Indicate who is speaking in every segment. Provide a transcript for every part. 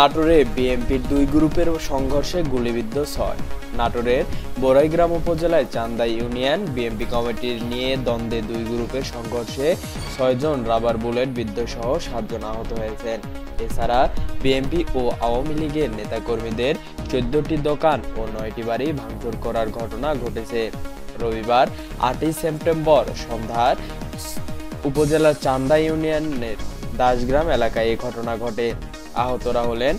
Speaker 1: নাটোরে বিএনপির দুই গ্রুপের সংঘর্ষে গুলিবিদ্ধ 6। নাটোরের বড়াইগ্রাম উপজেলায় চান্দা ইউনিয়ন বিএনপি কমিটির নিয়ে দ্বন্দ্বে দুই গ্রুপের সংঘর্ষে 6 জন রাবার বুলেট বিদ্ধ সহ 7 জন আহত হয়েছেন। এছাড়া বিএনপি ও আওয়ামী লীগের নেতাকর্মীদের 14টি দোকান ও 9টি বাড়ি ভাঙচুর করার ঘটনা ঘটেছে। রবিবার 8 সেপ্টেম্বর সন্ধ্যায় উপজেলার চান্দা ইউনিয়নের দাসগ্রাম এলাকায় এই ঘটনা ঘটে। আহতরা হলেন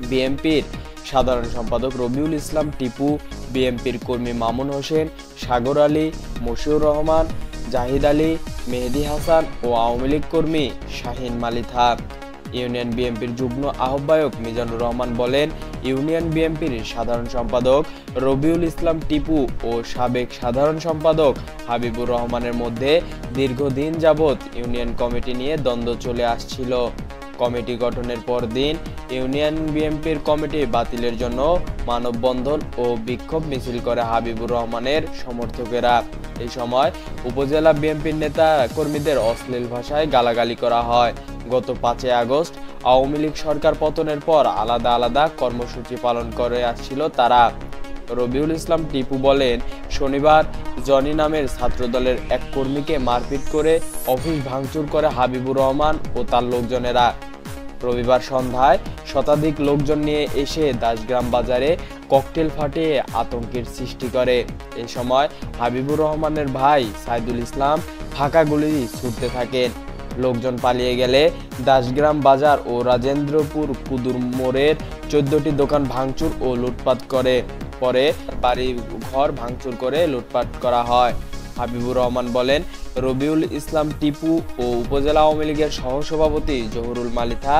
Speaker 1: বিএনপির সাধারণ সম্পাদক রবিউল ইসলাম টিপু, বিএনপির কর্মী মামুন হোসেন, সাগর আলী, মশিউর রহমান, জাহিদ আলী, মেহেদি হাসান ও আওয়ামী লীগ কর্মী শাহিন মালিথা। ইউনিয়ন বিএনপির যুগ্ম আহ্বায়ক মিজানুর রহমান বলেন, ইউনিয়ন বিএনপির সাধারণ সম্পাদক রবিউল ইসলাম টিপু ও সাবেক সাধারণ সম্পাদক হাবিবুর রহমানের মধ্যে দীর্ঘদিন যাবৎ ইউনিয়ন কমিটি নিয়ে দ্বন্দ্ব চলে আসছিল। কমিটি গঠনের পরদিন ইউনিয়ন বিএনপির কমিটি বাতিলের জন্য মানববন্ধন ও বিক্ষোভ মিছিল করে হাবিবুর রহমানের সমর্থকেরা। এই সময় উপজেলা বিএনপির নেতা কর্মীদের অশ্লীল ভাষায় গালাগালি করা হয়। গত 5 আগস্ট আওয়ামী লীগ সরকার পতনের পর আলাদা আলাদা কর্মসূচি পালন করে আসছিল তারা। রবিউল ইসলাম টিপু বলেন, শনিবার জনি নামের ছাত্রদলের এক কর্মীকে মারপিট করে অফিস ভাঙচুর করে হাবিবুর রহমান ও তার লোকজনেরা। রবিবার সন্ধ্যায় শতাধিক লোকজন নিয়ে এসে দাসগ্রাম বাজারে ককটেল ফাটিয়ে আতঙ্কের সৃষ্টি করে। এই সময় হাবিবুর রহমানের ভাই সাইদুল ইসলাম ফাঁকা গুলি ছুটতে থাকেন। লোকজন পালিয়ে গেলে দাসগ্রাম বাজার ও রাজেন্দ্রপুর কুদুর মোড়ের 14টি দোকান ভাঙচুর ও লুটপাট করে। পরে বাড়ি ঘর ভাঙচুর করে লুটপাট করা হয়। হাবিবুর রহমান বলেন, রবিউল ইসলাম টিপু ও উপজেলা আওয়ামী লীগের সহসভাপতি জহুরুল মালিথা,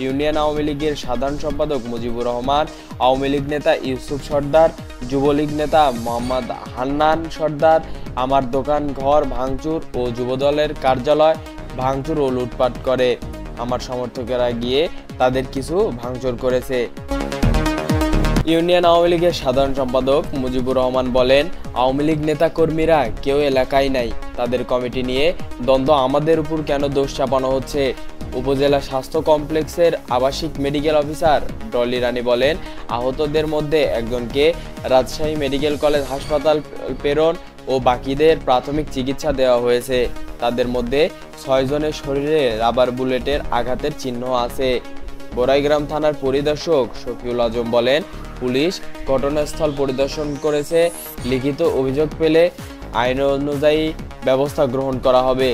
Speaker 1: ইউনিয়ন আওয়ামী লীগের সাধারণ সম্পাদক মুজিবুর রহমান, আওয়ামী লীগ নেতা ইউসুফ সর্দার, যুবলীগ নেতা মোহাম্মদ হান্নান সর্দার আমার দোকান ঘর ভাঙচুর ও যুবদলের কার্যালয় ভাঙচুর ও লুটপাট করে। আমার সমর্থকেরা গিয়ে তাদের কিছু ভাঙচুর করেছে। ইউনিয়ন আওয়ামী লীগের সাধারণ সম্পাদক মুজিবুর রহমান বলেন, আওয়ামী লীগ নেতা কর্মীরা কেউ এলাকায় নাই, তাদের কমিটি নিয়ে দ্বন্দ্ব আমাদের উপর কেন দোষ চাপানো হচ্ছে। উপজেলা স্বাস্থ্য কমপ্লেক্সের আবাসিক মেডিকেল অফিসার ডলি রানী বলেন, আহতদের মধ্যে একজনকে রাজশাহী মেডিকেল কলেজ হাসপাতাল প্রেরণ ও বাকিদের প্রাথমিক চিকিৎসা দেওয়া হয়েছে। তাদের মধ্যে 6 জনের শরীরে রাবার বুলেটের আঘাতের চিহ্ন আছে। বড়াইগ্রাম থানার পরিদর্শক শফিউল আজম বলেন, পুলিশ ঘটনাস্থল পরিদর্শন করেছে, লিখিত অভিযোগ পেলে আইন অনুযায়ী ব্যবস্থা গ্রহণ করা হবে।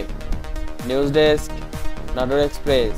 Speaker 1: News desk, Natore express.